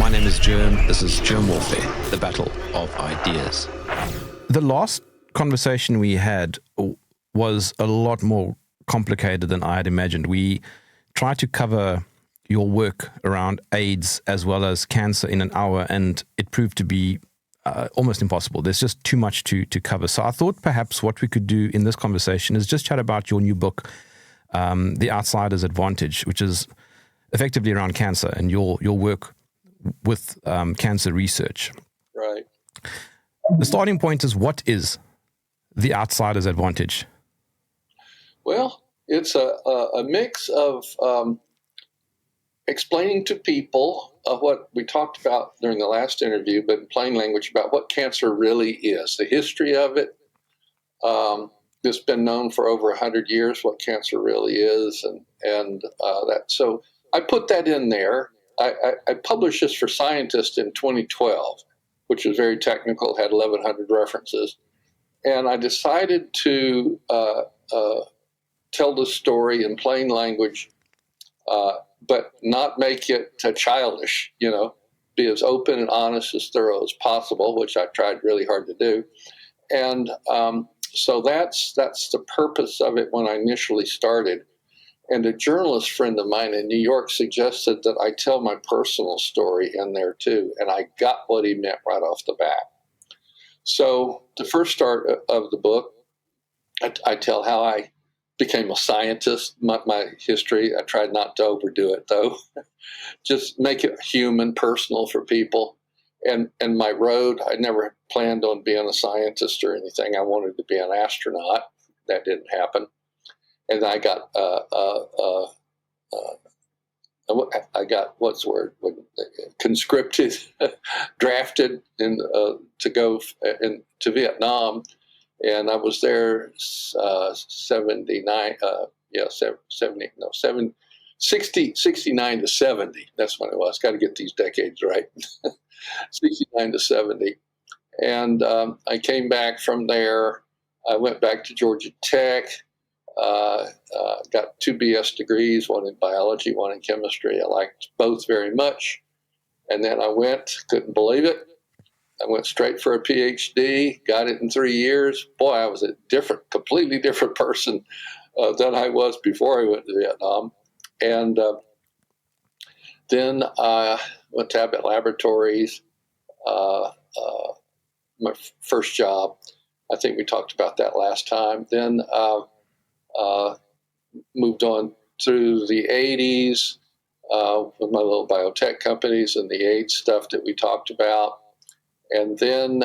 My name is Jerm. This is Germ Warfare, the battle of ideas. The last conversation we had was a lot more complicated than I had imagined. We tried to cover your work around AIDS as well as cancer in an hour, and it proved to be almost impossible. There's just too much to cover. So I thought perhaps what we could do in this conversation is just chat about your new book, The Outsider's Advantage, which is effectively around cancer and your work with cancer research. Right. The starting point is, what is the outsider's advantage? Well, it's a mix of explaining to people what we talked about during the last interview, but in plain language, about what cancer really is, the history of it. It's been known for over 100 years what cancer really is, and that. So I put that in there. I published this for Scientist in 2012, which was very technical, had 1,100 references. And I decided to tell the story in plain language, but not make it childish, be as open and honest, as thorough as possible, which I tried really hard to do. And so that's the purpose of it when I initially started. And a journalist friend of mine in New York suggested that I tell my personal story in there too. And I got what he meant right off the bat. So the first start of the book, I tell how I became a scientist, my history. I tried not to overdo it, though. Just make it human, personal for people. And my road, I never planned on being a scientist or anything. I wanted to be an astronaut. That didn't happen. And I got what's the word? Conscripted, drafted to go to Vietnam, and I was there 69 to 70. That's when it was. Got to get these decades right. 69 to 70, and I came back from there. I went back to Georgia Tech. Got 2 BS degrees, one in biology, one in chemistry. I liked both very much. And then I couldn't believe it. I went straight for a PhD, got it in 3 years. Boy, I was a completely different person than I was before I went to Vietnam. And then I went to Abbott Laboratories, my first job. I think we talked about that last time. Then moved on through the 80s with my little biotech companies and the AIDS stuff that we talked about. And then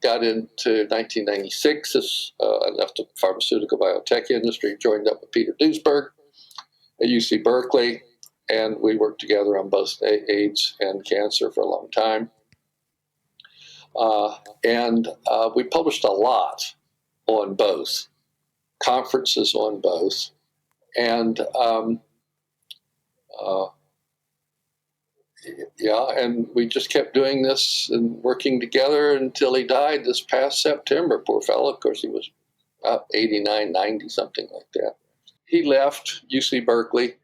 got into 1996. I left the pharmaceutical biotech industry, joined up with Peter Duesberg at UC Berkeley, and we worked together on both AIDS and cancer for a long time. And we published a lot on both, conferences on both, and and we just kept doing this and working together until he died this past September. Poor fellow. Of course, he was about 89, 90, something like that. He left UC Berkeley,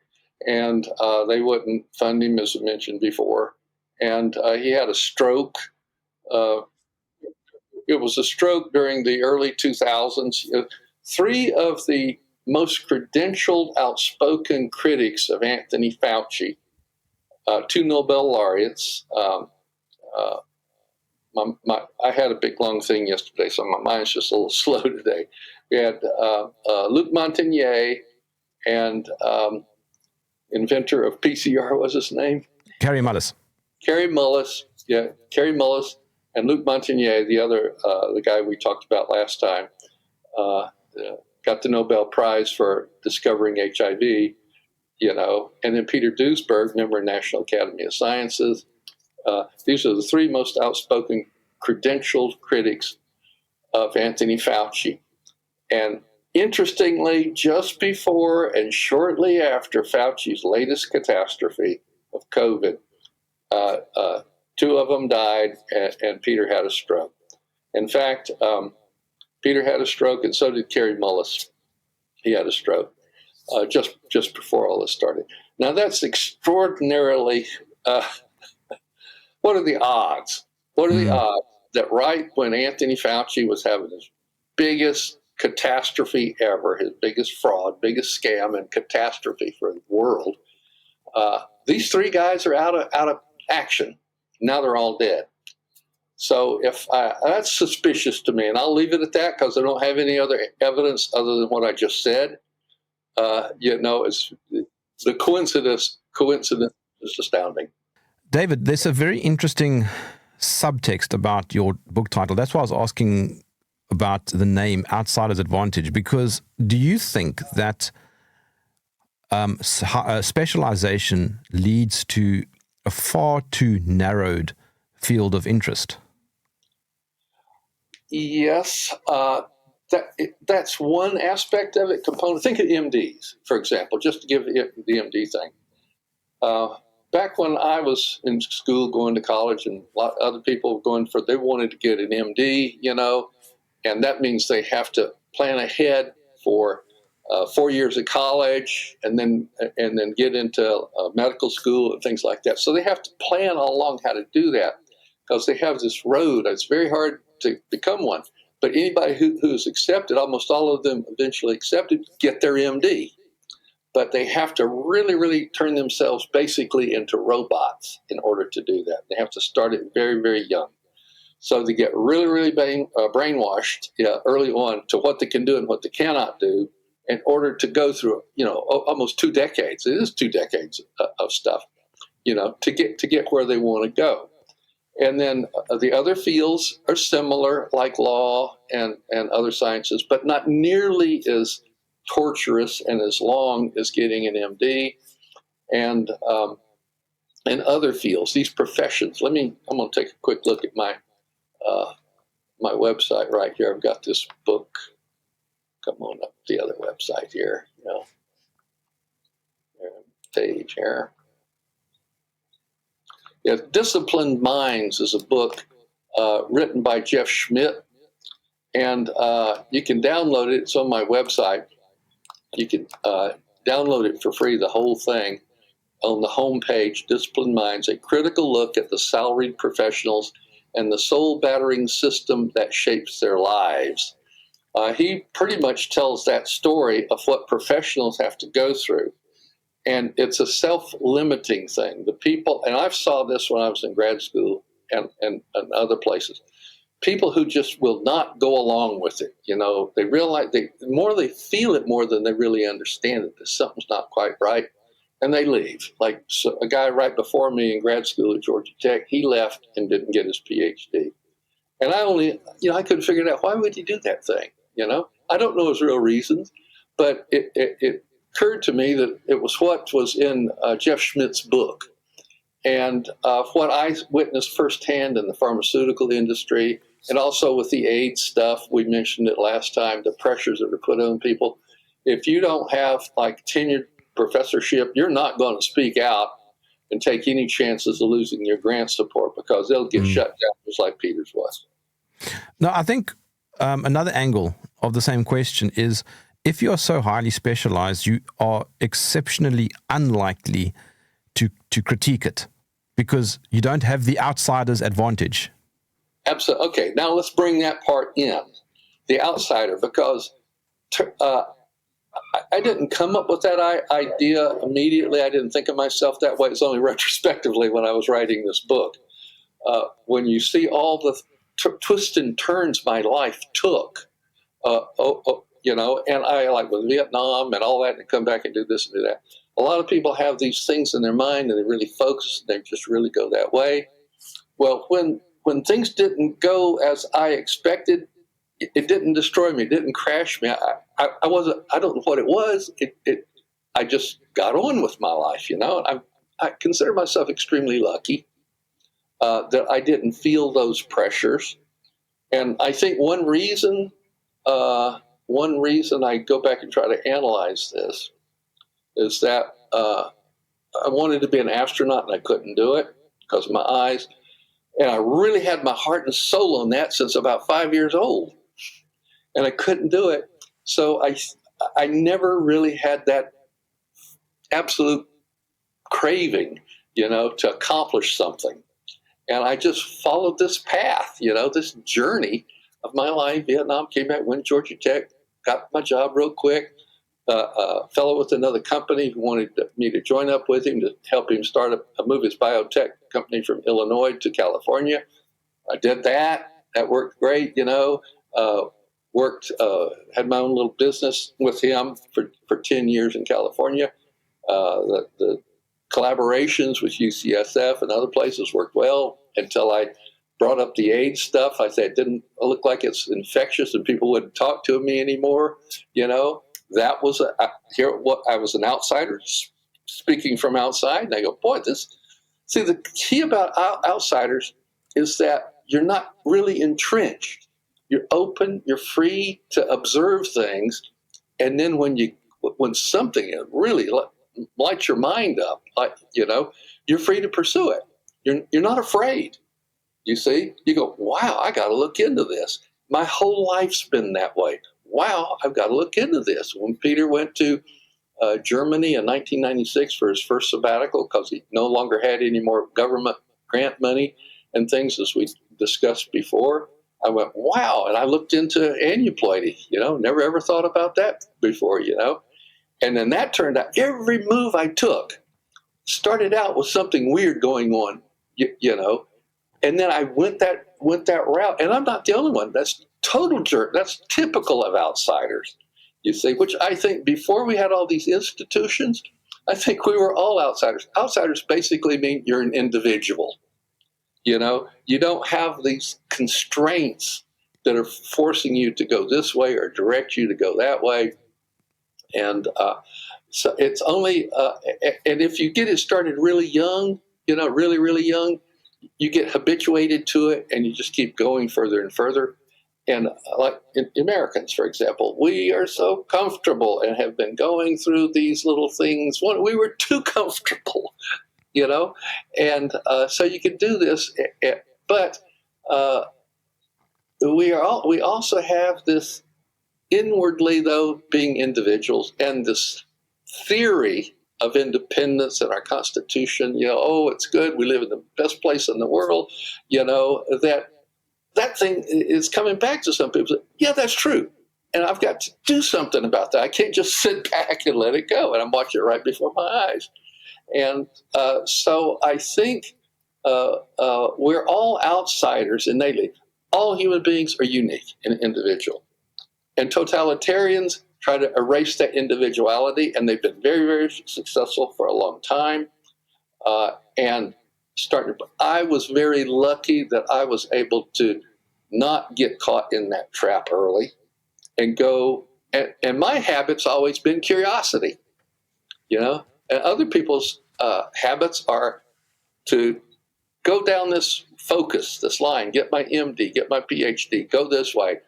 and they wouldn't fund him, as I mentioned before. And he had a stroke. It was a stroke during the early 2000s. 3 of the most credentialed, outspoken critics of Anthony Fauci, 2 Nobel laureates. I had a big, long thing yesterday, so my mind's just a little slow today. We had Luc Montagnier and inventor of PCR, what was his name? Kary Mullis. Kary Mullis, and Luc Montagnier, the guy we talked about last time, got the Nobel Prize for discovering HIV, and then Peter Duesberg, member of National Academy of Sciences. These are the 3 most outspoken, credentialed critics of Anthony Fauci. And interestingly, just before and shortly after Fauci's latest catastrophe of COVID, 2 of them died, and Peter had a stroke. In fact, Peter had a stroke, and so did Kary Mullis. He had a stroke just before all this started. Now, that's extraordinarily what are the odds? What are the odds that right when Anthony Fauci was having his biggest catastrophe ever, his biggest fraud, biggest scam and catastrophe for the world, these three guys are out of action. Now they're all dead. So that's suspicious to me, and I'll leave it at that because I don't have any other evidence other than what I just said. It's the coincidence is astounding. David, there's a very interesting subtext about your book title. That's why I was asking about the name Outsider's Advantage, because do you think that specialization leads to a far too narrowed field of interest? Yes, that's one aspect of it, component. Think of MDs, for example, just to give the MD thing. Back when I was in school, going to college, and a lot of other people they wanted to get an MD, and that means they have to plan ahead for 4 years of college and then get into medical school and things like that. So they have to plan all along how to do that because they have this road. It's very hard to become one. But anybody who's accepted, almost all of them eventually accepted, get their MD. But they have to really, really turn themselves basically into robots in order to do that. They have to start it very, very young. So they get really, really brainwashed early on to what they can do and what they cannot do in order to go through, almost 2 decades. It is 2 decades of stuff, to get where they want to go. And then the other fields are similar, like law and other sciences, but not nearly as torturous and as long as getting an MD and other fields, these professions. I'm going to take a quick look at my website right here. I've got this book. Come on up the other website here. Page here. Yeah, Disciplined Minds is a book written by Jeff Schmidt, and you can download it. It's on my website. You can download it for free, the whole thing, on the homepage, Disciplined Minds, a critical look at the salaried professionals and the soul-battering system that shapes their lives. He pretty much tells that story of what professionals have to go through. And it's a self-limiting thing. The people, and I saw this when I was in grad school and other places, people who just will not go along with it. They realize they feel it more than they really understand it, that something's not quite right, and they leave. Like a guy right before me in grad school at Georgia Tech, he left and didn't get his PhD. And I couldn't figure it out. Why would he do that thing? I don't know his real reasons, but it occurred to me that it was what was in Jeff Schmidt's book. And what I witnessed firsthand in the pharmaceutical industry, and also with the AIDS stuff, we mentioned it last time, the pressures that are put on people. If you don't have tenured professorship, you're not going to speak out and take any chances of losing your grant support because they'll get shut down just like Peters was. No, I think another angle of the same question is, if you are so highly specialized, you are exceptionally unlikely to critique it because you don't have the outsider's advantage. Absolutely. Okay, now let's bring that part in, the outsider, because I didn't come up with that idea immediately. I didn't think of myself that way. It's only retrospectively when I was writing this book. When you see all the twists and turns my life took, and I with Vietnam and all that, and come back and do this and do that. A lot of people have these things in their mind and they really focus and they just really go that way. Well, when things didn't go as I expected, it didn't destroy me. It didn't crash me. I don't know what it was. I just got on with my life, I consider myself extremely lucky that I didn't feel those pressures. And I think one reason I go back and try to analyze this is that I wanted to be an astronaut and I couldn't do it because of my eyes. And I really had my heart and soul on that since about 5 years old. And I couldn't do it. So I never really had that absolute craving, to accomplish something. And I just followed this path, this journey of my life. Vietnam, came back, went to Georgia Tech, got my job real quick. A fellow with another company who wanted me to join up with him to help him move his biotech company from Illinois to California. I did that. That worked great, had my own little business with him for 10 years in California. The collaborations with UCSF and other places worked well until I brought up the AIDS stuff. I said it didn't look like it's infectious and people wouldn't talk to me anymore. That was I was an outsider speaking from outside, and I go, boy, the key about outsiders is that you're not really entrenched. You're open, you're free to observe things, and then when something really lights your mind up, you're free to pursue it. You're not afraid. You see, you go, wow, I got to look into this. My whole life's been that way. Wow, I've got to look into this. When Peter went to Germany in 1996 for his first sabbatical, because he no longer had any more government grant money and things, as we discussed before, I went, wow, and I looked into aneuploidy, never ever thought about that before, And then that turned out, every move I took started out with something weird going on, and then I went that route, and I'm not the only one. That's total jerk. That's typical of outsiders, you see, which I think before we had all these institutions, I think we were all outsiders. Outsiders basically mean you're an individual. You don't have these constraints that are forcing you to go this way or direct you to go that way. And so it's only, and if you get it started really young, really, really young, you get habituated to it and you just keep going further and further. And like Americans, for example, we are so comfortable and have been going through these little things. We were too comfortable, and so you can do this. But we also have this inwardly, though, being individuals, and this theory of independence in our Constitution, it's good, we live in the best place in the world, that thing is coming back to some people. Yeah, that's true. And I've got to do something about that. I can't just sit back and let it go. And I'm watching it right before my eyes. And so I think we're all outsiders innately. All human beings are unique and individual. And totalitarians try to erase that individuality, and they've been very, very successful for a long time. I was very lucky that I was able to not get caught in that trap early and go. And my habit's always been curiosity, and other people's habits are to go down this line, get my MD, get my PhD, go this way,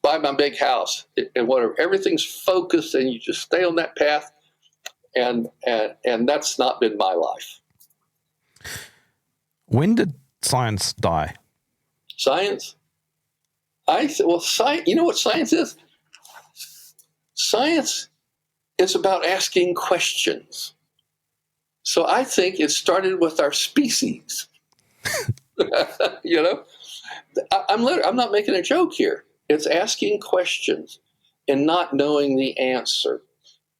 buy my big house, and whatever. Everything's focused, and you just stay on that path. And that's not been my life. When did science die? Science? Science. You know what science is? Science is about asking questions. So I think it started with our species. I'm not making a joke here. It's asking questions and not knowing the answer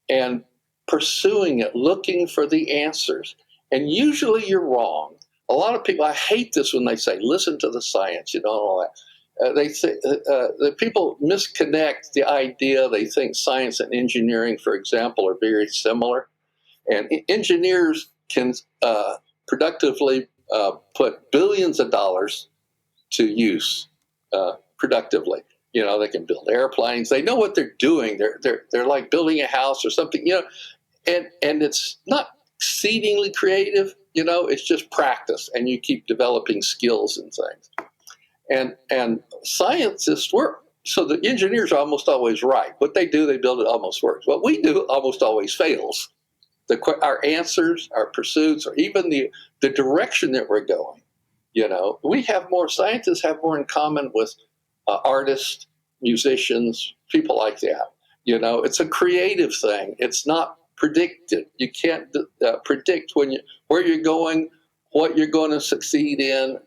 and pursuing it, looking for the answers. And usually you're wrong. A lot of people, I hate this when they say, listen to the science, and all that. The people misconnect the idea. They think science and engineering, for example, are very similar. And engineers can productively put billions of dollars to use productively. They can build airplanes. They know what they're doing. They're like building a house or something. And it's not exceedingly creative. It's just practice, and you keep developing skills and things. And scientists work. So the engineers are almost always right. What they do, they build, it almost works. What we do almost always fails. Our answers, our pursuits, or even the direction that we're going. Scientists have more in common with artists, musicians, people like that. It's a creative thing. It's not predicted. You can't predict where you're going, what you're going to succeed in.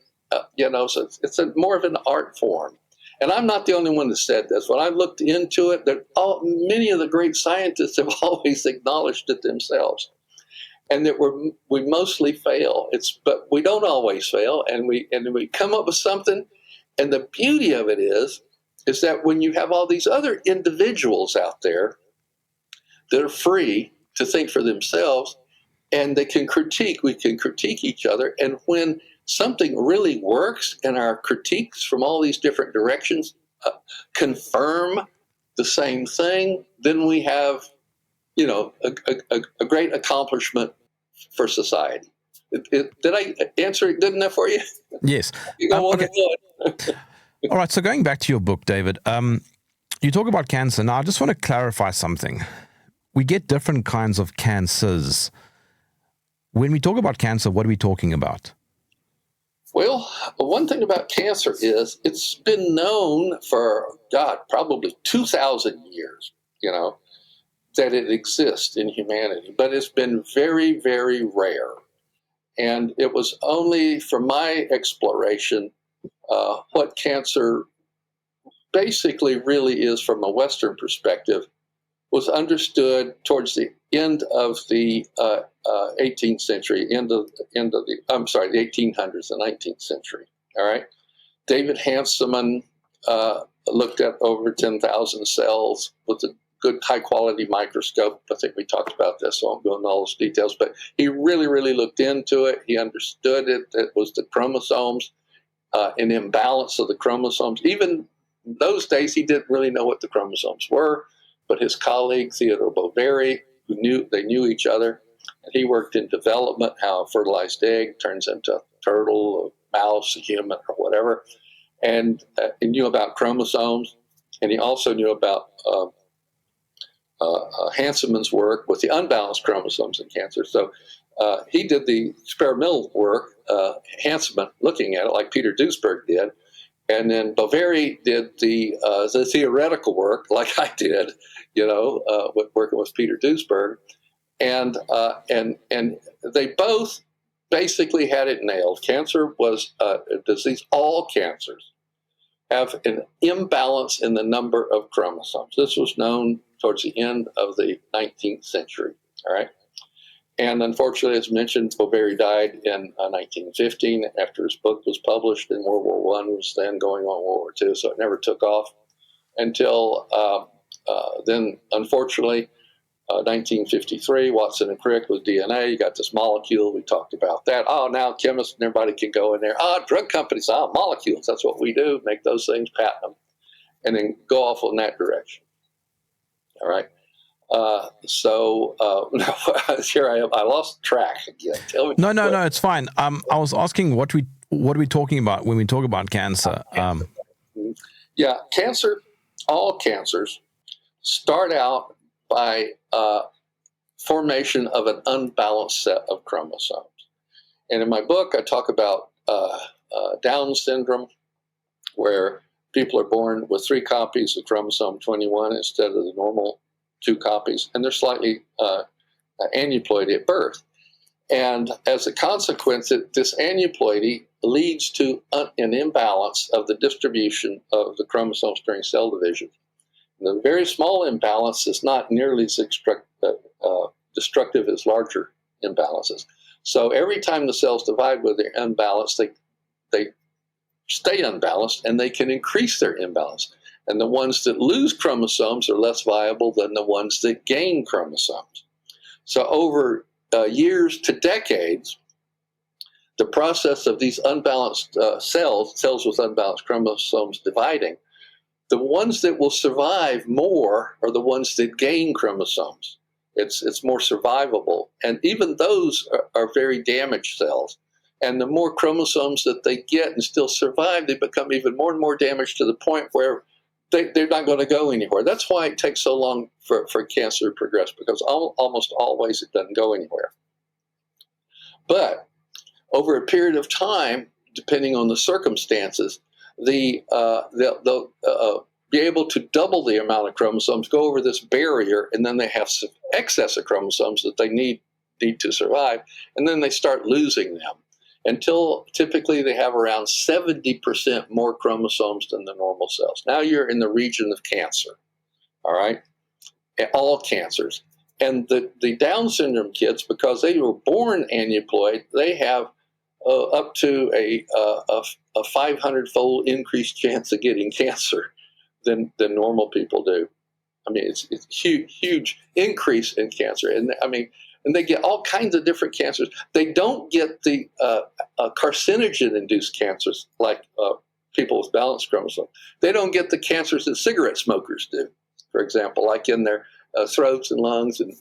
So it's more of an art form. And I'm not the only one that said this. When I looked into it, many of the great scientists have always acknowledged it themselves, and that we mostly fail. But we don't always fail, and we come up with something. And the beauty of it is that when you have all these other individuals out there that are free to think for themselves, and we can critique each other, and when something really works and our critiques from all these different directions confirm the same thing, then we have, a great accomplishment for society. Did I answer it good enough for you? Yes. You go on Okay. and on. All right. So going back to your book, David, you talk about cancer. Now, I just want to clarify something. We get different kinds of cancers. When we talk about cancer, what are we talking about? Well, one thing about cancer is it's been known for, probably 2,000 years, that it exists in humanity, but it's been very, very rare. And it was only from my exploration what cancer basically really is from a Western perspective was understood towards the end of the 18th century, the 1800s, the 19th century. All right. David Hanselman looked at over 10,000 cells with a good high-quality microscope. I think we talked about this, so I won't go into all those details, but he really, really looked into it. He understood it. It was the chromosomes, an imbalance of the chromosomes. Even in those days, he didn't really know what the chromosomes were, but his colleague, Theodore Boveri, they knew each other, and he worked in development, how a fertilized egg turns into a turtle, a mouse, a human, or whatever, and he knew about chromosomes, and he also knew about Hanselman's work with the unbalanced chromosomes in cancer. So he did the experimental work, Hanselman looking at it like Peter Duesberg did, and then Boveri did the theoretical work like I did, working with Peter Duesberg, and they both basically had it nailed. Cancer was a disease. All cancers have an imbalance in the number of chromosomes. This was known towards the end of the 19th century, all right? And unfortunately, as mentioned, Boveri died in 1915 after his book was published, and World War I was then going on World War II, so it never took off until then, unfortunately, 1953, Watson and Crick with DNA. You got this molecule. We talked about that. Oh, now chemists and everybody can go in there. Drug companies, molecules. That's what we do. Make those things, patent them, and then go off in that direction. All right. Here I am. I lost track again. Tell me. No, it's fine. I was asking what are we talking about when we talk about cancer? Yeah, cancer. All cancers start out by formation of an unbalanced set of chromosomes. And in my book, I talk about Down syndrome, where people are born with 3 copies of chromosome 21 instead of the normal 2 copies, and they're slightly aneuploidy at birth. And as a consequence, this aneuploidy leads to an imbalance of the distribution of the chromosomes during cell division. The very small imbalance is not nearly as destructive as larger imbalances. So every time the cells divide with their imbalance, they stay unbalanced, and they can increase their imbalance. And the ones that lose chromosomes are less viable than the ones that gain chromosomes. So over years to decades, the process of these unbalanced cells with unbalanced chromosomes dividing, the ones that will survive more are the ones that gain chromosomes. It's more survivable. And even those are very damaged cells. And the more chromosomes that they get and still survive, they become even more and more damaged to the point where they're not going to go anywhere. That's why it takes so long for cancer to progress, because almost always it doesn't go anywhere. But over a period of time, depending on the circumstances, they'll be able to double the amount of chromosomes, go over this barrier, and then they have some excess of chromosomes that they need to survive, and then they start losing them. until typically they have around 70% more chromosomes than the normal cells. Now you're in the region of cancer, all right? All cancers. And the Down syndrome kids, because they were born aneuploid, they have up to a 500-fold increased chance of getting cancer than normal people do. I mean, it's huge increase in cancer. And I mean, and they get all kinds of different cancers. They don't get the carcinogen-induced cancers like people with balanced chromosomes. They don't get the cancers that cigarette smokers do, for example, like in their throats and lungs and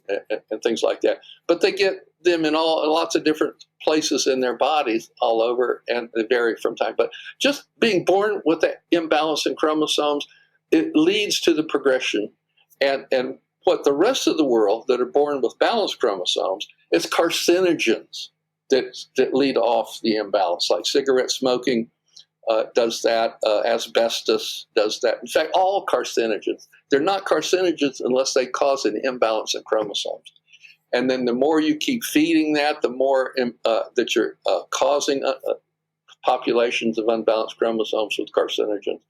things like that. But they get them in lots of different places in their bodies all over, and they vary from time. But just being born with that imbalance in chromosomes, it leads to the progression. And what the rest of the world that are born with balanced chromosomes, it's carcinogens that lead off the imbalance, like cigarette smoking does that, asbestos does that. In fact, all carcinogens, they're not carcinogens unless they cause an imbalance in chromosomes. And then the more you keep feeding that, the more that you're causing populations of unbalanced chromosomes with carcinogens.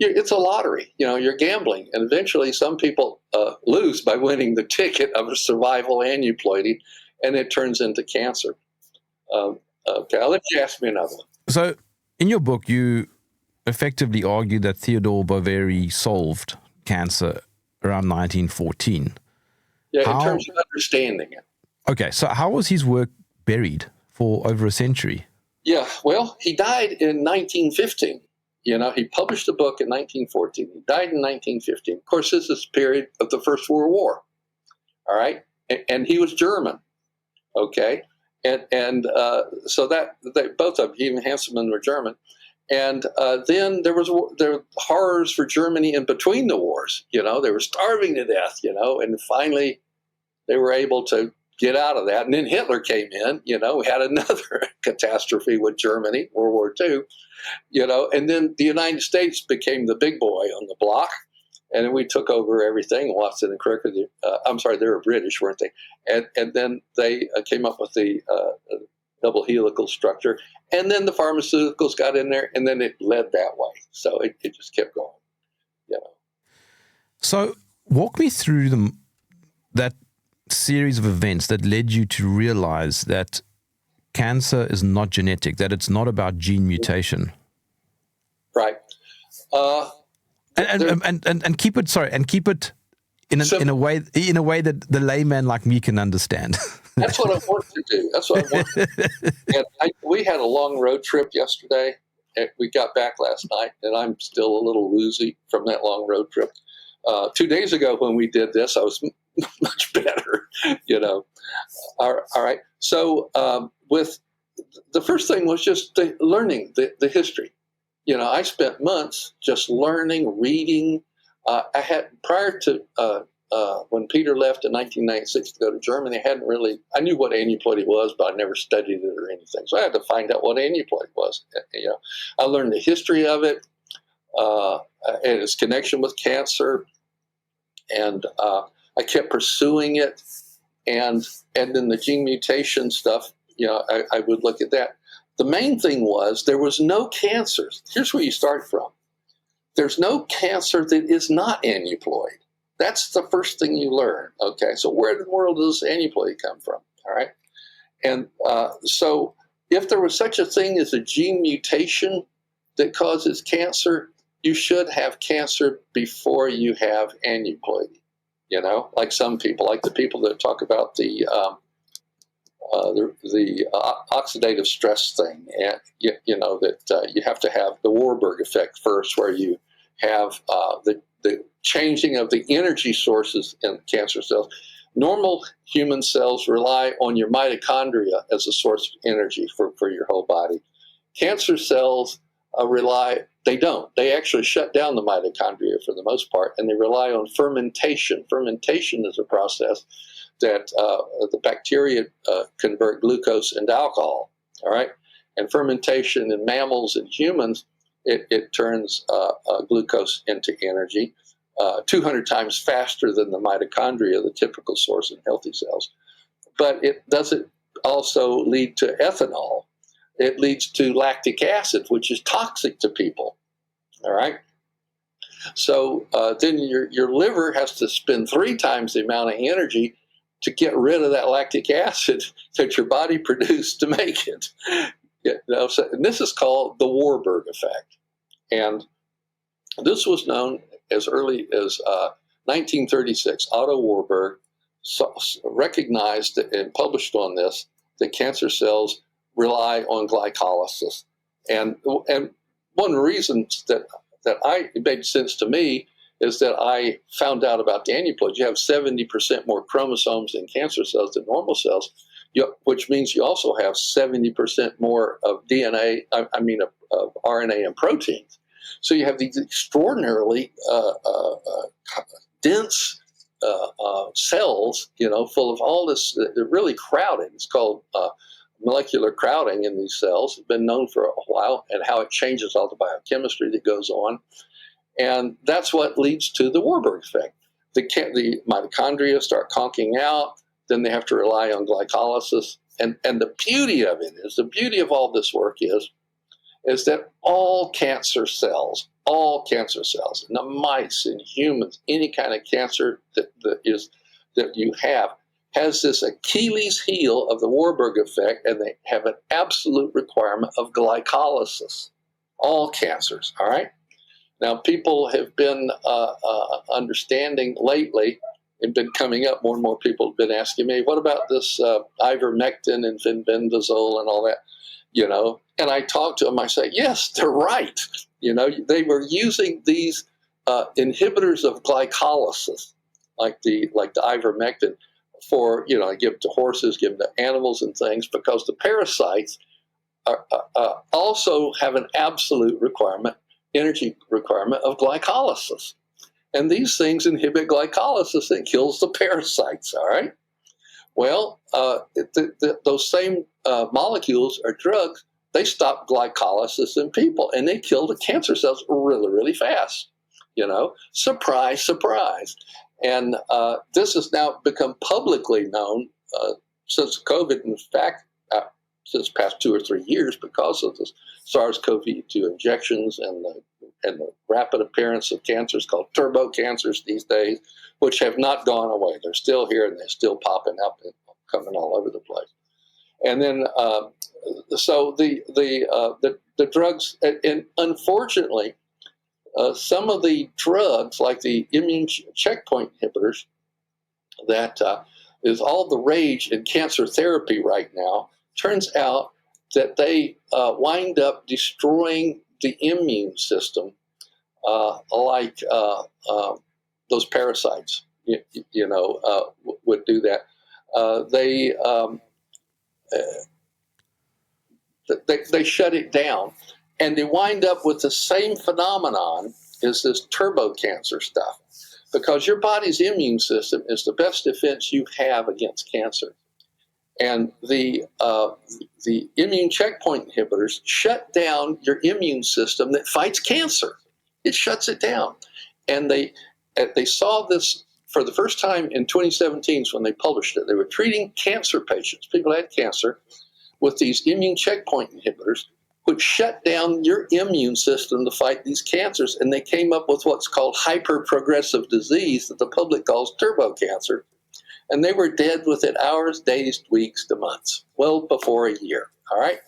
It's a lottery. You're gambling. And eventually some people lose by winning the ticket of a survival aneuploidy, and it turns into cancer. Okay, I'll let you ask me another one. So in your book, you effectively argue that Theodore Boveri solved cancer around 1914. Yeah, in terms of understanding it. Okay, so how was his work buried for over a century? Yeah, well, he died in 1915. He published a book in 1914. He died in 1915. Of course, this is the period of the First World War. All right, and he was German. Okay, and so that both of them, even Hanselman, were German. And then there were horrors for Germany in between the wars. They were starving to death. And finally they were able to get out of that. And then Hitler came in. We had another catastrophe with Germany, World War II. And then the United States became the big boy on the block, and then we took over everything. Watson and Crick, they were British, weren't they? And then they came up with the double helical structure, and then the pharmaceuticals got in there, and then it led that way. So it just kept going. So walk me through that series of events that led you to realize that cancer is not genetic, that it's not about gene mutation. Right. And keep it in a way that the layman like me can understand. That's what I want to do. That's what I want to do. And we had a long road trip yesterday. We got back last night, and I'm still a little woozy from that long road trip. 2 days ago when we did this, I was much better, All right. So with the first thing was just learning the history. I spent months just learning, reading. I had, prior to when Peter left in 1996 to go to Germany, I knew what aneuploidy was, but I never studied it or anything. So I had to find out what aneuploidy was. I learned the history of it and its connection with cancer, and I kept pursuing it. And then the gene mutation stuff, I would look at that. The main thing was there was no cancers. Here's where you start from. There's no cancer that is not aneuploid. That's the first thing you learn. Okay, so where in the world does aneuploid come from? All right, and so if there was such a thing as a gene mutation that causes cancer, you should have cancer before you have aneuploidy. Like some people, like the people that talk about the oxidative stress thing, and that you have to have the Warburg effect first, where you have the changing of the energy sources in cancer cells. Normal human cells rely on your mitochondria as a source of energy for your whole body. Cancer cells they don't. They actually shut down the mitochondria for the most part, and they rely on fermentation. Fermentation is a process that the bacteria convert glucose into alcohol, all right? And fermentation in mammals and humans, it turns glucose into energy 200 times faster than the mitochondria, the typical source in healthy cells. But it doesn't also lead to ethanol. it leads to lactic acid, which is toxic to people. All right. So then your liver has to spend 3 times the amount of energy to get rid of that lactic acid that your body produced to make it. And this is called the Warburg effect. And this was known as early as 1936. Otto Warburg recognized and published on this that cancer cells rely on glycolysis. And one of the reasons that it made sense to me is that I found out about the aneuploid. You have 70% more chromosomes in cancer cells than normal cells, which means you also have 70% more of DNA, of RNA and proteins. So you have these extraordinarily dense cells, full of all this. They're really crowded. It's called molecular crowding in these cells. It's been known for a while, and how it changes all the biochemistry that goes on. And that's what leads to the Warburg effect. The mitochondria start conking out, then they have to rely on glycolysis. And the beauty of it is, the beauty of all this work is that all cancer cells, in the mice, in humans, any kind of cancer that you have, has this Achilles heel of the Warburg effect, and they have an absolute requirement of glycolysis. All cancers, all right? Now, people have been understanding lately, and been coming up, more and more people have been asking me, what about this ivermectin and fenbendazole and all that, And I talk to them, I say, yes, they're right. They were using these inhibitors of glycolysis, like the ivermectin, for, I give it to horses, give them to animals and things, because the parasites also have an absolute energy requirement of glycolysis. And these things inhibit glycolysis and kills the parasites, all right? Well, those same molecules or drugs, they stop glycolysis in people, and they kill the cancer cells really, really fast. Surprise, surprise. And this has now become publicly known since COVID, in fact, since the past 2 or 3 years, because of the SARS-CoV-2 injections and the rapid appearance of cancers called turbo cancers these days, which have not gone away. They're still here, and they're still popping up and coming all over the place. And then, so the drugs, and unfortunately, some of the drugs, like the immune checkpoint inhibitors, that is all the rage in cancer therapy right now, turns out that they wind up destroying the immune system, like those parasites, would do that. They shut it down, and they wind up with the same phenomenon as this turbo cancer stuff, because your body's immune system is the best defense you have against cancer. And the immune checkpoint inhibitors shut down your immune system that fights cancer. It shuts it down. And they saw this for the first time in 2017 when they published it. They were treating cancer patients, people who had cancer, with these immune checkpoint inhibitors, which shut down your immune system to fight these cancers. And they came up with what's called hyper-progressive disease that the public calls turbo cancer. And they were dead within hours, days, weeks to months, well before a year, all right?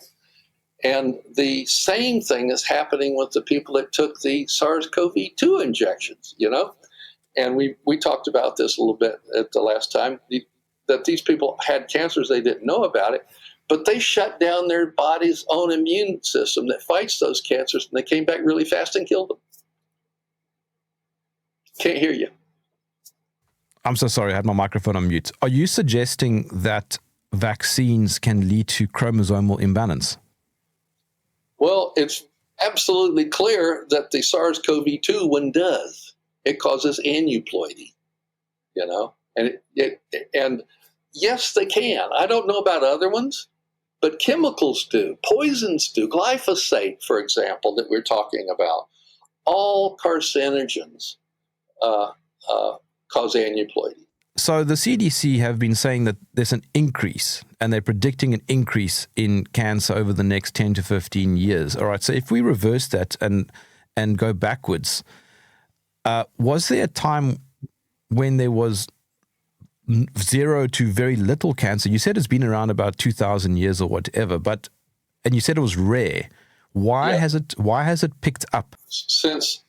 And the same thing is happening with the people that took the SARS-CoV-2 injections, And we talked about this a little bit at the last time, that these people had cancers, they didn't know about it, but they shut down their body's own immune system that fights those cancers, and they came back really fast and killed them. Can't hear you. I'm so sorry, I had my microphone on mute. Are you suggesting that vaccines can lead to chromosomal imbalance? Well, it's absolutely clear that the SARS-CoV-2 one does. It causes aneuploidy, and yes, they can. I don't know about other ones, but chemicals do, poisons do. Glyphosate, for example, that we're talking about, all carcinogens cause aneuploidy. So the CDC have been saying that there's an increase, and they're predicting an increase in cancer over the next 10 to 15 years. All right, so if we reverse that and go backwards, was there a time when there was zero to very little cancer? You said it's been around about 2,000 years or whatever, and you said it was rare. Why has it picked up? Since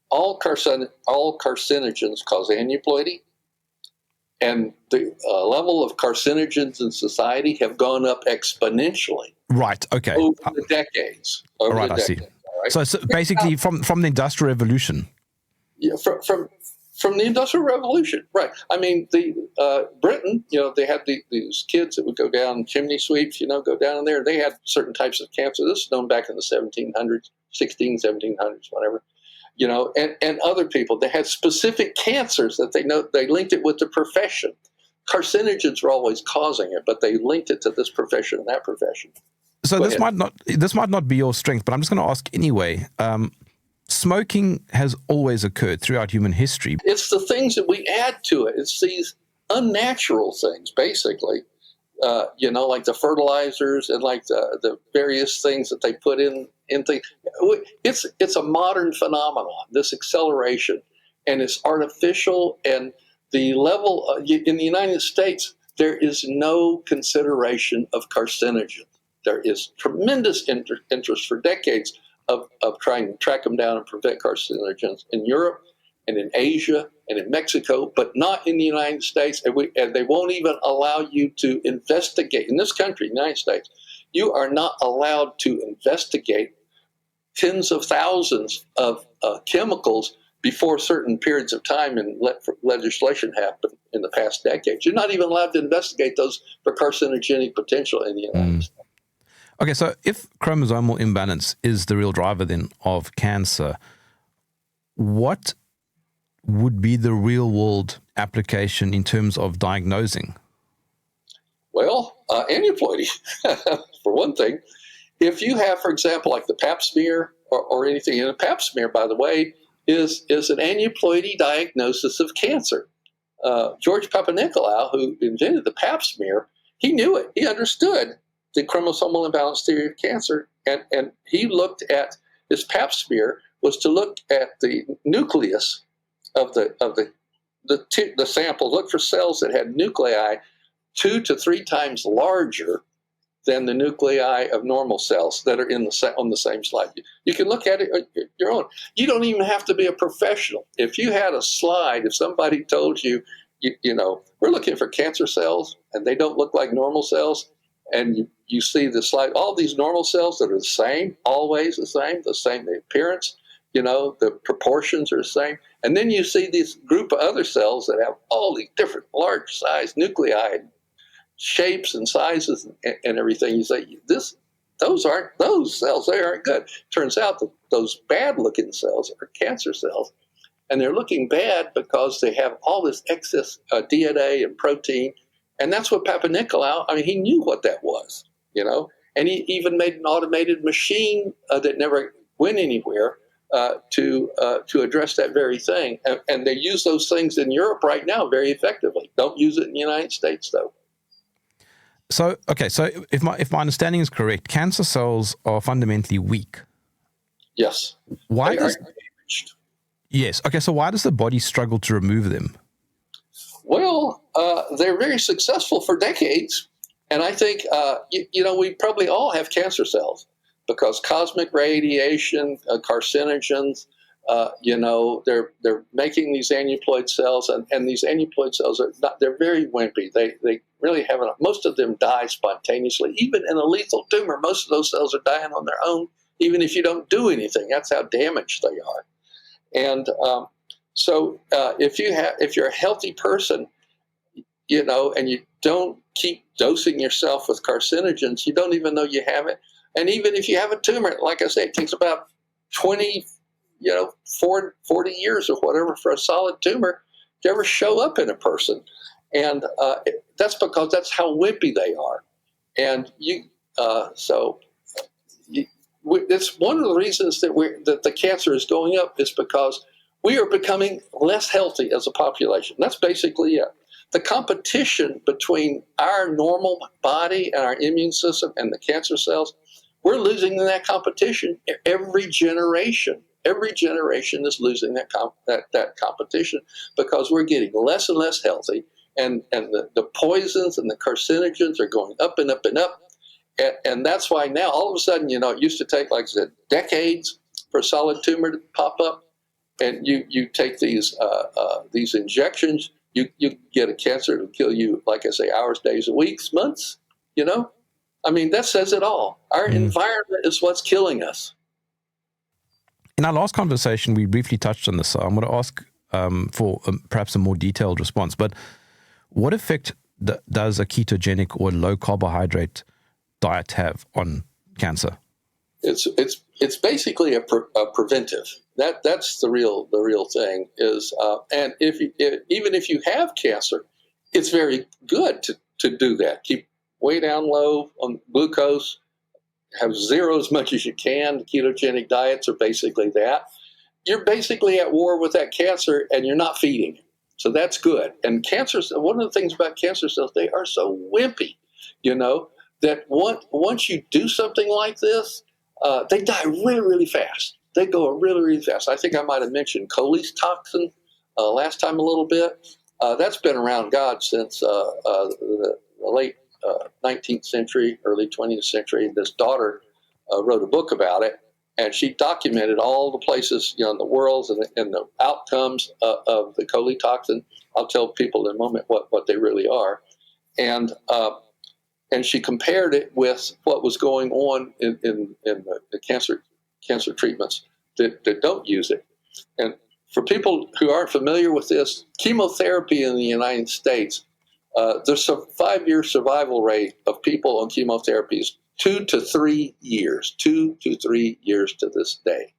all carcinogens cause aneuploidy, and the level of carcinogens in society have gone up exponentially. Right. Okay. Over the decades. All right. I see. Right? So basically, from the Industrial Revolution. Yeah, from the Industrial Revolution, right? I mean, Britain, they had these kids that would go down chimney sweeps, go down in there. They had certain types of cancer. This is known back in the 1700s, 1700s, whatever. And other people, they had specific cancers that they linked it with the profession. Carcinogens were always causing it, but they linked it to this profession and that profession. So this might not be your strength, but I'm just going to ask anyway. Smoking has always occurred throughout human history. It's the things that we add to it. It's these unnatural things, basically. Like the fertilizers and like the various things that they put in things. It's a modern phenomenon, this acceleration, and it's artificial. And the level in the United States, there is no consideration of carcinogens. There is tremendous interest for decades of trying to track them down and prevent carcinogens in Europe and in Asia and in Mexico, but not in the United States. And they won't even allow you to investigate. In this country, the United States, you are not allowed to investigate tens of thousands of chemicals before certain periods of time and legislation happened in the past decades. You're not even allowed to investigate those for carcinogenic potential in the United States. Okay, so if chromosomal imbalance is the real driver then of cancer, what would be the real world application in terms of diagnosing? Well, aneuploidy, for one thing. If you have, for example, like the pap smear or anything, and a pap smear, by the way, is an aneuploidy diagnosis of cancer. George Papanicolaou, who invented the pap smear, he knew it. He understood the chromosomal imbalance theory of cancer, and he looked at his pap smear was to look at the nucleus of the sample, look for cells that had nuclei 2 to 3 times larger than the nuclei of normal cells that are on the same slide. You can look at it on your own. You don't even have to be a professional. If you had a slide, if somebody told you, we're looking for cancer cells and they don't look like normal cells, and you see the slide, all these normal cells that are the same, always the same, the appearance, the proportions are the same. And then you see this group of other cells that have all these different large size nuclei, shapes and sizes and everything. You say, those cells, they aren't good. Turns out that those bad looking cells are cancer cells. And they're looking bad because they have all this excess DNA and protein. And that's what Papanicolaou, he knew what that was, and he even made an automated machine that never went anywhere to address that very thing. And they use those things in Europe right now very effectively. Don't use it in the United States, though. So if my understanding is correct, cancer cells are fundamentally weak. Yes. Why they are damaged. Yes. Okay, so why does the body struggle to remove them? Well, they're very successful for decades. And I think, we probably all have cancer cells because cosmic radiation, carcinogens, they're making these aneuploid cells, and these aneuploid cells they're very wimpy. They really haven't, most of them die spontaneously. Even in a lethal tumor, most of those cells are dying on their own, even if you don't do anything. That's how damaged they are. And so if you're a healthy person, and you don't keep dosing yourself with carcinogens, you don't even know you have it. And even if you have a tumor, like I say, it takes about 40 years or whatever for a solid tumor to ever show up in a person. And that's because that's how wimpy they are. And it's one of the reasons that the cancer is going up is because we are becoming less healthy as a population. That's basically it. the competition between our normal body and our immune system and the cancer cells, we're losing in that competition every generation. Every generation is losing that competition because we're getting less and less healthy, and the poisons and the carcinogens are going up and up and up. And that's why now, all of a sudden, it used to take, like I said, decades for a solid tumor to pop up. And you take these injections, you get a cancer to kill you, like I say, hours, days, weeks, months. I mean, that says it all. Our environment is what's killing us. In our last conversation, we briefly touched on this. So I'm going to ask for perhaps a more detailed response. But what effect does a ketogenic or low carbohydrate diet have on cancer? It's basically a preventive. That's the real thing is, and even if you have cancer, it's very good to do that. Keep way down low on glucose, have zero as much as you can. Ketogenic diets are basically that. You're basically at war with that cancer, and you're not feeding it. So that's good. And cancers, one of the things about cancer cells, they are so wimpy, that once you do something like this, they die really, really fast. They go really, really fast. I think I might have mentioned Coley's toxin last time a little bit. That's been around, since the late 19th century, early 20th century. This daughter wrote a book about it, and she documented all the places in the world and the outcomes of the Coley toxin. I'll tell people in a moment what they really are. And she compared it with what was going on in the cancer treatments that don't use it. And for people who aren't familiar with this, chemotherapy in the United States, the 5-year survival rate of people on chemotherapy is 2 to 3 years, 2 to 3 years to this day.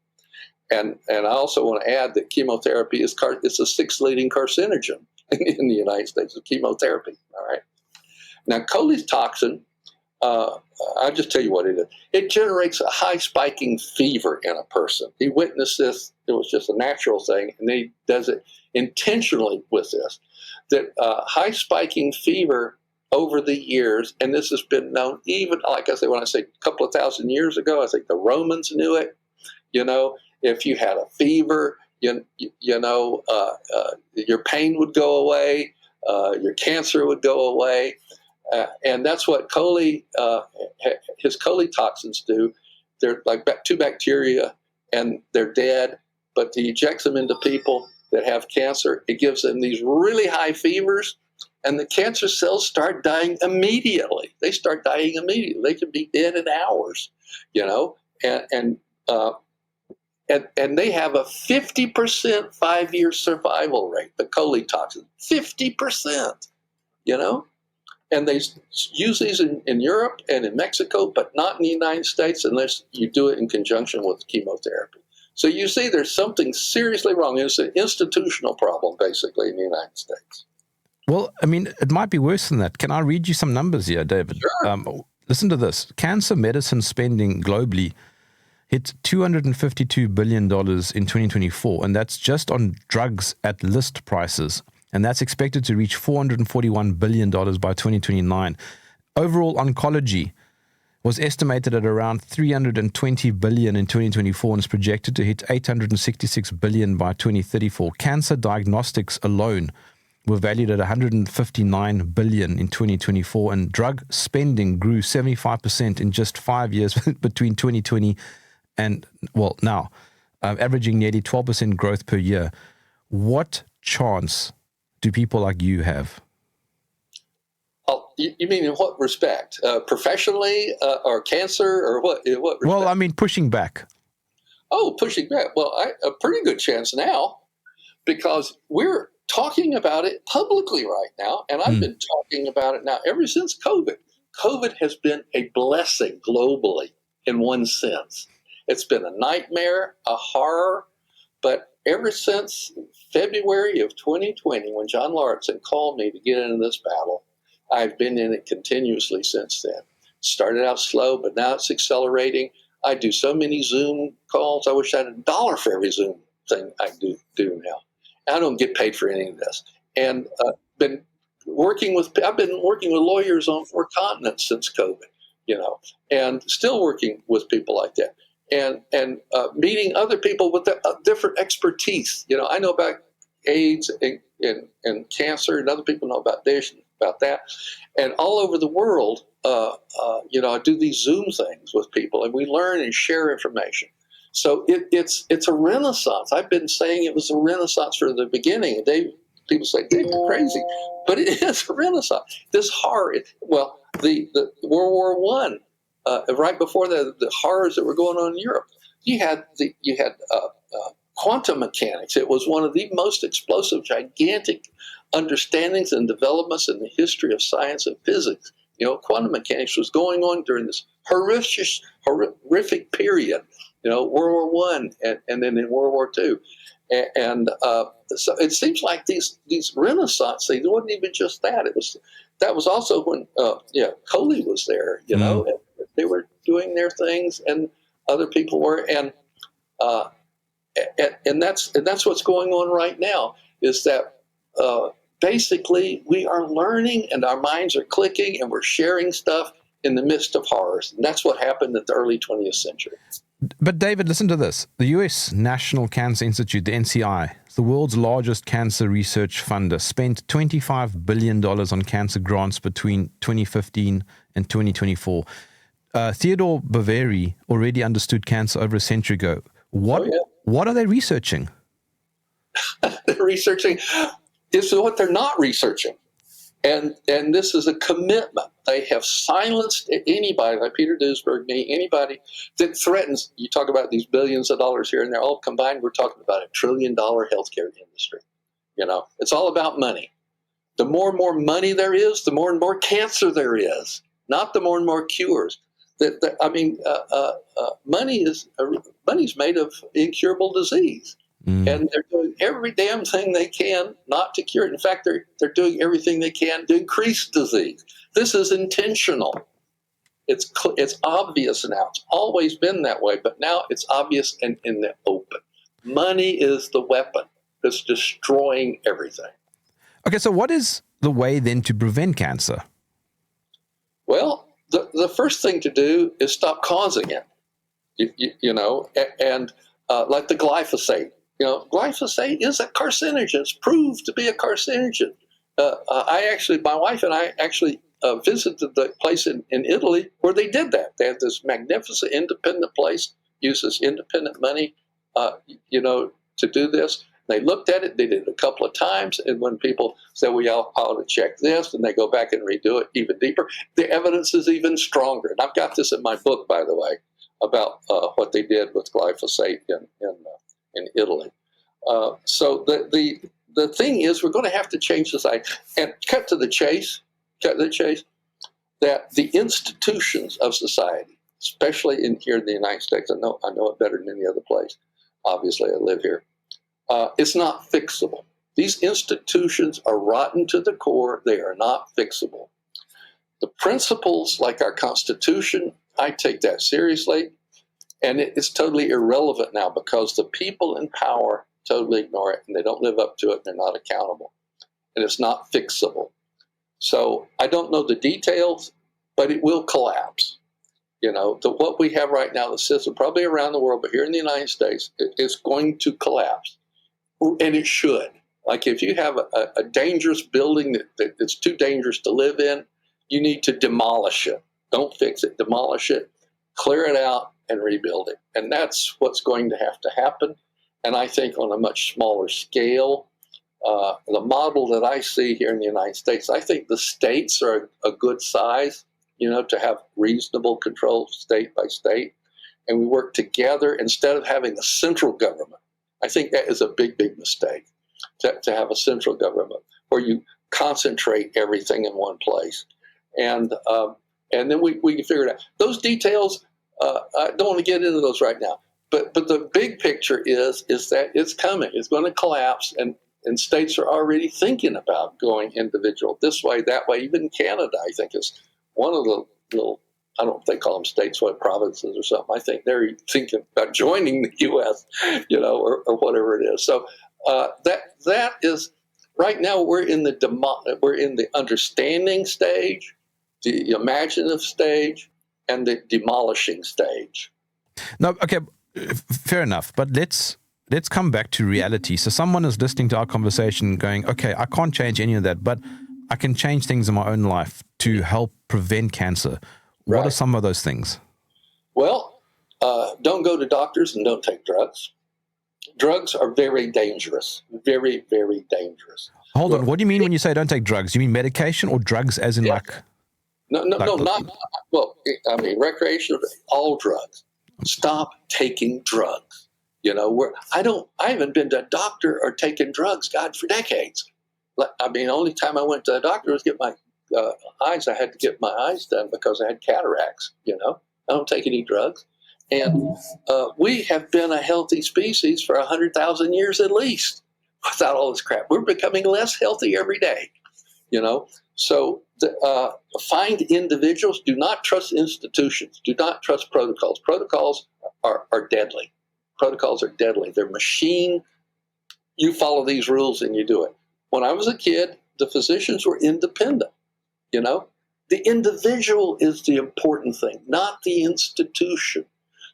And I also want to add that chemotherapy is the 6th leading carcinogen in the United States of chemotherapy. All right. Now, Coley's toxin, I'll just tell you what it is. It generates a high spiking fever in a person. He witnessed this. It was just a natural thing, and he does it intentionally with this. That high spiking fever over the years, and this has been known even, like I say, when I say a couple of thousand years ago, I think the Romans knew it. If you had a fever, your pain would go away, your cancer would go away. And that's what his Coley toxins do. They're like 2 bacteria, and they're dead, but he injects them into people that have cancer. It gives them these really high fevers, and the cancer cells start dying immediately. They start dying immediately. They can be dead in hours, and they have a 50% 5-year survival rate, the Coley toxin, 50%, And they use these in Europe and in Mexico, but not in the United States unless you do it in conjunction with chemotherapy. So you see there's something seriously wrong. It's an institutional problem, basically, in the United States. Well, I mean, it might be worse than that. Can I read you some numbers here, David? Sure. Listen to this. Cancer medicine spending globally hit $252 billion in 2024, and that's just on drugs at list prices. And that's expected to reach $441 billion by 2029. Overall, oncology was estimated at around $320 billion in 2024 and is projected to hit $866 billion by 2034. Cancer diagnostics alone were valued at $159 billion in 2024, and drug spending grew 75% in just 5 years between 2020 and, now, averaging nearly 12% growth per year. What chance do people like you have? Oh, you mean in what respect? Professionally, or cancer, or what? In what respect? Well, I mean, pushing back. Oh, pushing back. Well, a pretty good chance now, because we're talking about it publicly right now, and I've been talking about it now ever since COVID. COVID has been a blessing globally in one sense. It's been a nightmare, a horror, but ever since February of 2020, when John Lauritsen called me to get into this battle, I've been in it continuously since then. Started out slow, but now it's accelerating. I do so many Zoom calls. I wish I had $1 for every Zoom thing I do now. I don't get paid for any of this. And been I've been working with lawyers on 4 continents since COVID, and still working with people like that, and meeting other people with different expertise. I know about AIDS and cancer, and other people know about this and about that, and all over the world. I do these Zoom things with people, and we learn and share information. So it's a renaissance. I've been saying it was a renaissance from the beginning. People say, Dave, you're crazy. But it is a renaissance. This horror, the World War I, right before the horrors that were going on in Europe, you had quantum mechanics. It was one of the most explosive, gigantic understandings and developments in the history of science and physics. Quantum mechanics was going on during this horrific period, World War I and then in World War II. And so it seems like these Renaissance things, it wasn't even just that. That was also when Coley was there, and they were doing their things, and other people were, and that's what's going on right now. Is that basically we are learning, and our minds are clicking, and we're sharing stuff in the midst of horrors, and that's what happened at the early 20th century. But David, listen to this. The U.S. National Cancer Institute, the NCI, the world's largest cancer research funder, spent $25 billion on cancer grants between 2015 and 2024. Theodore Baveri already understood cancer over a century ago. What are they researching? They're researching is what they're not researching. And this is a commitment. They have silenced anybody, like Peter Duesberg, me, anybody that threatens. You talk about these billions of dollars here and there, all combined, we're talking about $1 trillion healthcare industry. It's all about money. The more and more money there is, the more and more cancer there is, not the more and more cures. Money's made of incurable disease. And they're doing every damn thing they can not to cure it. In fact, they're doing everything they can to increase disease. This is intentional. It's obvious now. It's always been that way, but now it's obvious and in the open. Money is the weapon that's destroying everything. Okay, so what is the way then to prevent cancer? Well, the first thing to do is stop causing it. Like the glyphosate. Glyphosate is a carcinogen. It's proved to be a carcinogen. My wife and I actually visited the place in Italy where they did that. They have this magnificent independent place, uses independent money, to do this. They looked at it, they did it a couple of times, and when people say, we all ought to check this, and they go back and redo it even deeper, the evidence is even stronger. And I've got this in my book, by the way, about what they did with glyphosate in Italy. So the thing is, we're going to have to change society. And cut to the chase, that the institutions of society, especially here in the United States, I know it better than any other place. Obviously, I live here. It's not fixable. These institutions are rotten to the core. They are not fixable. The principles, like our Constitution, I take that seriously. And it's totally irrelevant now because the people in power totally ignore it, and they don't live up to it, and they're not accountable. And it's not fixable. So I don't know the details, but it will collapse. What we have right now, the system, probably around the world, but here in the United States, it's going to collapse. And it should. Like if you have a dangerous building that's too dangerous to live in, you need to demolish it. Don't fix it, demolish it, clear it out, and rebuild it. And that's what's going to have to happen. And I think on a much smaller scale, the model that I see here in the United States, I think the states are a good size, to have reasonable control state by state. And we work together instead of having a central government. I think that is a big, big mistake, to have a central government where you concentrate everything in one place. And then we can figure it out. Those details, I don't want to get into those right now. But the big picture is that it's coming. It's going to collapse, and states are already thinking about going individual this way, that way. Even Canada, I think, is one of the little, I don't know if they call them states, provinces or something. I think they're thinking about joining the U.S., or whatever it is. So that is Right now, we're in the understanding stage, the imaginative stage, and the demolishing stage. No, okay, fair enough. But let's come back to reality. So someone is listening to our conversation going, okay, I can't change any of that, but I can change things in my own life to help prevent cancer. What Right. are some of those things? Well, don't go to doctors and don't take drugs. Drugs are very dangerous, very, very dangerous. Hold on. What do you mean when you say don't take drugs? You mean medication or drugs as in Yeah. like... No, not, well, I mean, recreational, all drugs. Stop taking drugs. You know, I haven't been to a doctor or taken drugs, God, for decades. I mean, the only time I went to a doctor was get my eyes. I had to get my eyes done because I had cataracts, you know. I don't take any drugs. And we have been a healthy species for 100,000 years at least without all this crap. We're becoming less healthy every day, you know. So find individuals. Do not trust institutions. Do not trust protocols. Protocols are deadly. Protocols are deadly. They're machine. You follow these rules and you do it. When I was a kid, the physicians were independent, you know. The individual is the important thing, not the institution.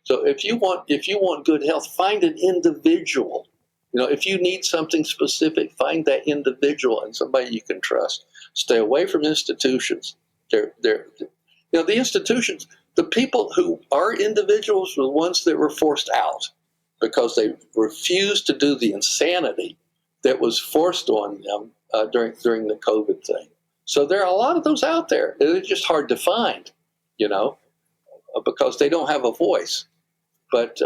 So if you want good health, find an individual. You know, if you need something specific, find that individual and somebody you can trust. Stay away from institutions. They're you know, the institutions, the people who are individuals were the ones that were forced out because they refused to do the insanity that was forced on them during the COVID thing. So there are a lot of those out there. They're just hard to find, you know, because they don't have a voice. But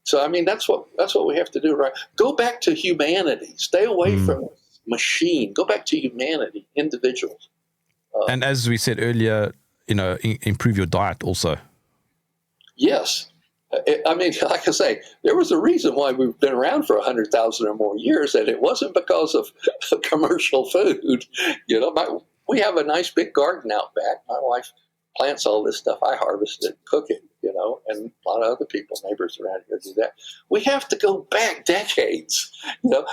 so I mean, that's what we have to do, right? Go back to humanity. Stay away from machine. Go back to humanity, individuals. And as we said earlier, you know, improve your diet also. Yes. I mean, like I say, there was a reason why we've been around for 100,000 or more years, and it wasn't because of commercial food. You know, we have a nice big garden out back. My wife plants all this stuff. I harvest it, cook it, you know, and a lot of other people, neighbors around here do that. We have to go back decades, you know,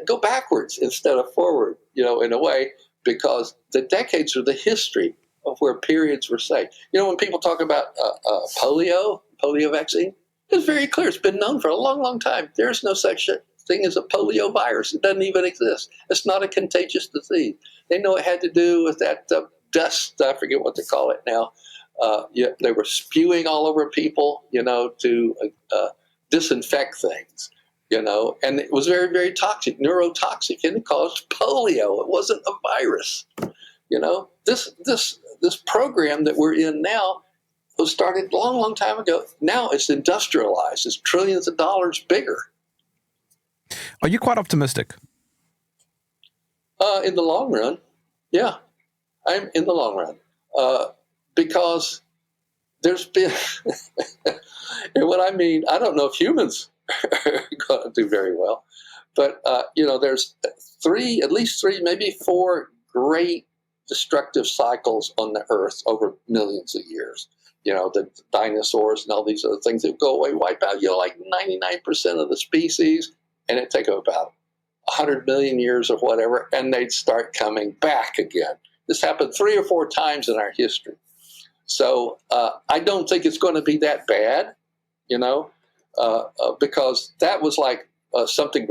go backwards instead of forward, you know, in a way, because the decades are the history of where periods were safe. You know, when people talk about polio vaccine, it's very clear. It's been known for a long, long time. There's no such thing as a polio virus. It doesn't even exist. It's not a contagious disease. They know it had to do with that dust. I forget what they call it now. They were spewing all over people, you know, to disinfect things, you know, and it was very, very toxic, neurotoxic, and it caused polio. It wasn't a virus. You know, this program that we're in now was started a long, long time ago. Now it's industrialized. It's trillions of dollars bigger. Are you quite optimistic? In the long run, yeah, I'm in the long run because there's been, and what I mean, I don't know if humans are going to do very well, but you know, there's at least three, maybe four great destructive cycles on the earth over millions of years. You know, the dinosaurs and all these other things that go away, wipe out, you know, like 99% of the species, and it'd take about 100 million years or whatever, and they'd start coming back again. This happened 3 or 4 times in our history. So I don't think it's going to be that bad, you know, because that was like something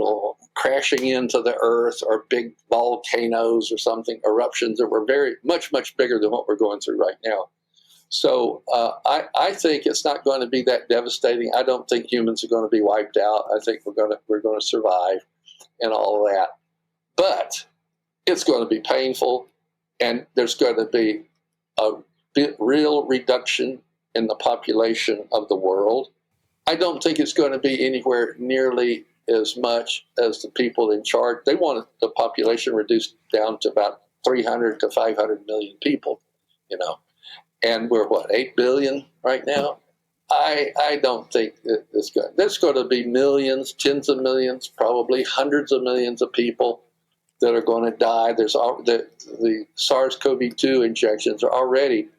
crashing into the earth, or big volcanoes or something, eruptions that were very much bigger than what we're going through right now. So I think it's not going to be that devastating. I don't think humans are going to be wiped out. I think we're going to survive and all of that. But it's going to be painful, and there's going to be a real reduction in the population of the world. I don't think it's going to be anywhere nearly as much as the people in charge. They want the population reduced down to about 300 to 500 million people, you know. And we're, 8 billion right now? I don't think it's good. There's going to be millions, tens of millions, probably hundreds of millions of people that are going to die. There's the SARS-CoV-2 injections are already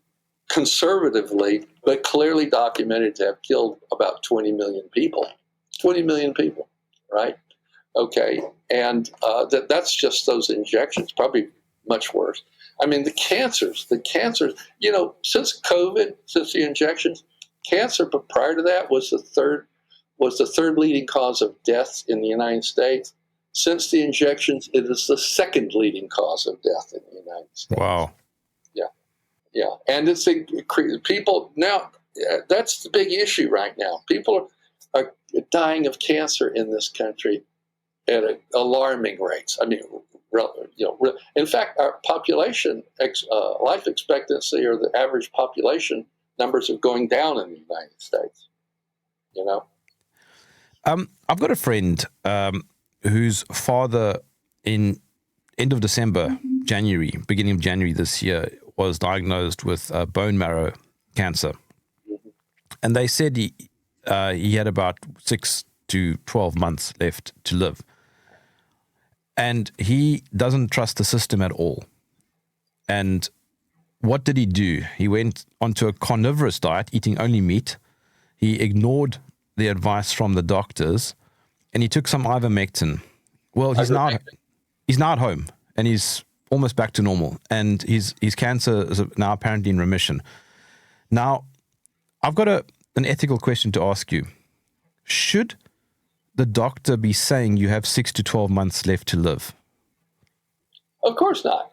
conservatively, but clearly documented to have killed about 20 million people. 20 million people, right? Okay, and that's just those injections, probably much worse. I mean, the cancers, since COVID, since the injections, cancer, but prior to that was the third leading cause of death in the United States. Since the injections, it is the second leading cause of death in the United States. Wow. Yeah, and it's people now. That's the big issue right now. People are dying of cancer in this country at alarming rates. I mean, in fact, our population life expectancy, or the average population numbers, are going down in the United States. I've got a friend whose father, in end of December, beginning of January this year, was diagnosed with bone marrow cancer. Mm-hmm. And they said he had about 6 to 12 months left to live. And he doesn't trust the system at all. And what did he do? He went onto a carnivorous diet, eating only meat. He ignored the advice from the doctors, and he took some ivermectin. Well, he's now at home, and he's almost back to normal, and his cancer is now apparently in remission. Now, I've got an ethical question to ask you. Should the doctor be saying you have 6 to 12 months left to live? Of course not.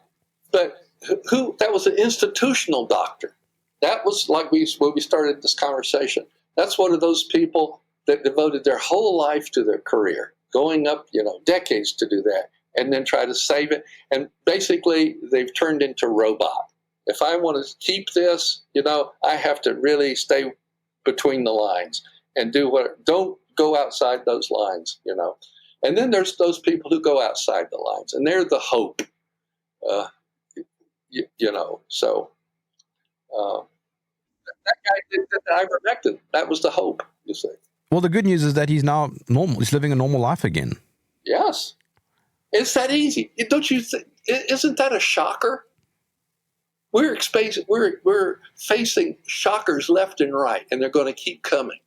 But that was an institutional doctor. That was like when we started this conversation. That's one of those people that devoted their whole life to their career, going up, decades to do that, and then try to save it. And basically, they've turned into robot. If I want to keep this, I have to really stay between the lines and don't go outside those lines, And then there's those people who go outside the lines, and they're the hope, So that guy did the ivermectin. That was the hope, you see. Well, the good news is that he's now normal. He's living a normal life again. Yes. It's that easy. Don't you think? Isn't that a shocker? We're facing shockers left and right, and they're going to keep coming.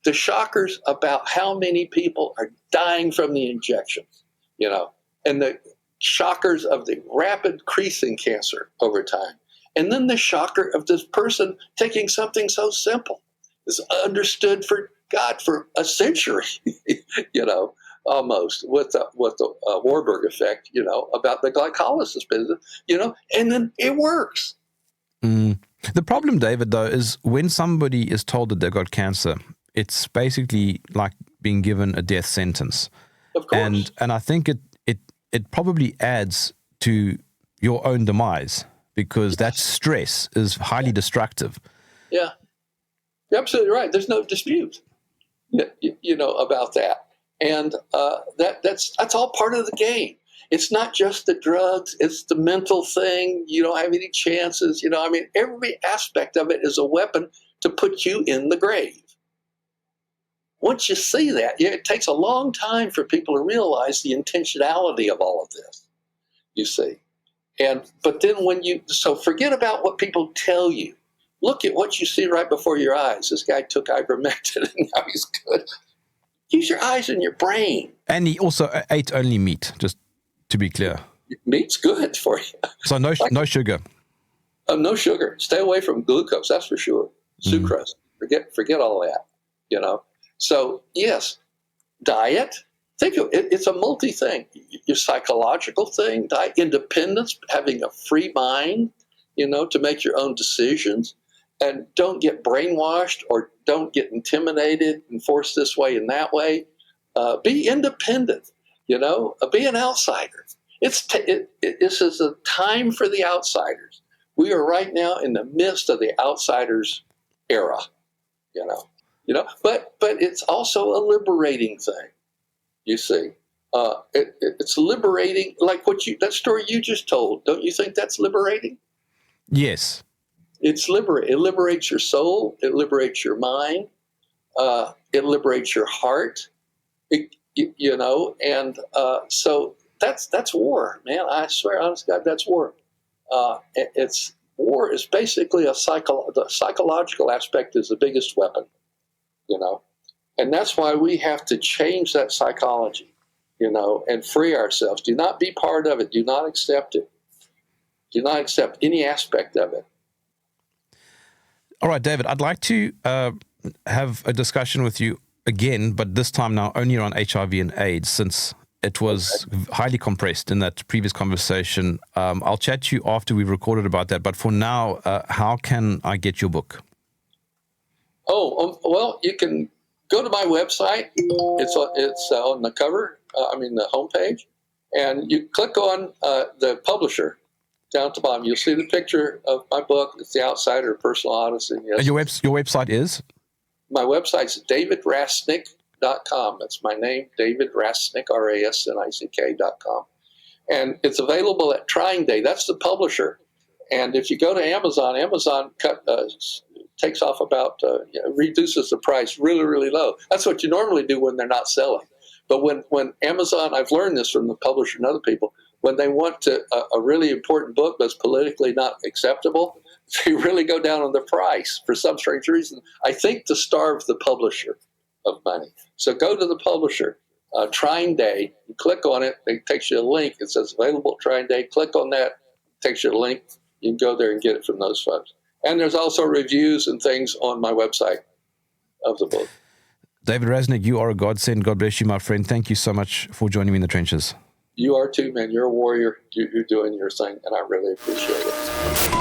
The shockers about how many people are dying from the injections, and the shockers of the rapid increase in cancer over time. And then the shocker of this person taking something so simple, is understood for a century, almost, with the Warburg effect, about the glycolysis business, and then it works. The problem, David, though, is when somebody is told that they've got cancer, it's basically like being given a death sentence. Of course. And I think it probably adds to your own demise, because that stress is highly destructive. Yeah, you're absolutely right. There's no dispute, about that. And that's all part of the game. It's not just the drugs. It's the mental thing. You don't have any chances. Every aspect of it is a weapon to put you in the grave. Once you see that, it takes a long time for people to realize the intentionality of all of this, you see. But then so forget about what people tell you. Look at what you see right before your eyes. This guy took ivermectin and now he's good. Use your eyes and your brain. And he also ate only meat, just to be clear. Meat's good for you. So no sugar. No sugar. Stay away from glucose, that's for sure. Sucrose. Forget all that, So, yes, diet. Think of it, it's a multi-thing. Your psychological thing, diet, independence, having a free mind, to make your own decisions. And don't get brainwashed or don't get intimidated and forced this way and that way. Be independent, be an outsider. This is a time for the outsiders. We are right now in the midst of the outsiders era, but it's also a liberating thing, you see. It's liberating, like that story you just told. Don't you think that's liberating? Yes. It liberates your soul. It liberates your mind. It liberates your heart. So that's war, man. I swear, honest God, that's war. War is basically the psychological aspect is the biggest weapon, and that's why we have to change that psychology. and free ourselves. Do not be part of it. Do not accept it. Do not accept any aspect of it. All right, David, I'd like to have a discussion with you again, but this time now only around HIV and AIDS, since it was highly compressed in that previous conversation. I'll chat to you after we've recorded about that. But for now, how can I get your book? Well, you can go to my website. It's on the cover, the homepage, and you click on the publisher down at the bottom. You'll see the picture of my book. It's The Outsider, Personal Odyssey. Yes. Your website is? My website's davidrasnick.com. That's my name, David Rasnick, RASNICK.com. And it's available at Trying Day. That's the publisher. And if you go to Amazon takes off about, reduces the price really, really low. That's what you normally do when they're not selling. But when Amazon, I've learned this from the publisher and other people, when they want a really important book that's politically not acceptable, they really go down on the price for some strange reason. I think to starve the publisher of money. So go to the publisher, Trying Day, you click on it, it takes you a link. It says available Trying Day. Click on that, it takes you a link. You can go there and get it from those folks. And there's also reviews and things on my website of the book. David Rasnick, you are a godsend. God bless you, my friend. Thank you so much for joining me in the trenches. You are too, man. You're a warrior. You're doing your thing, and I really appreciate it.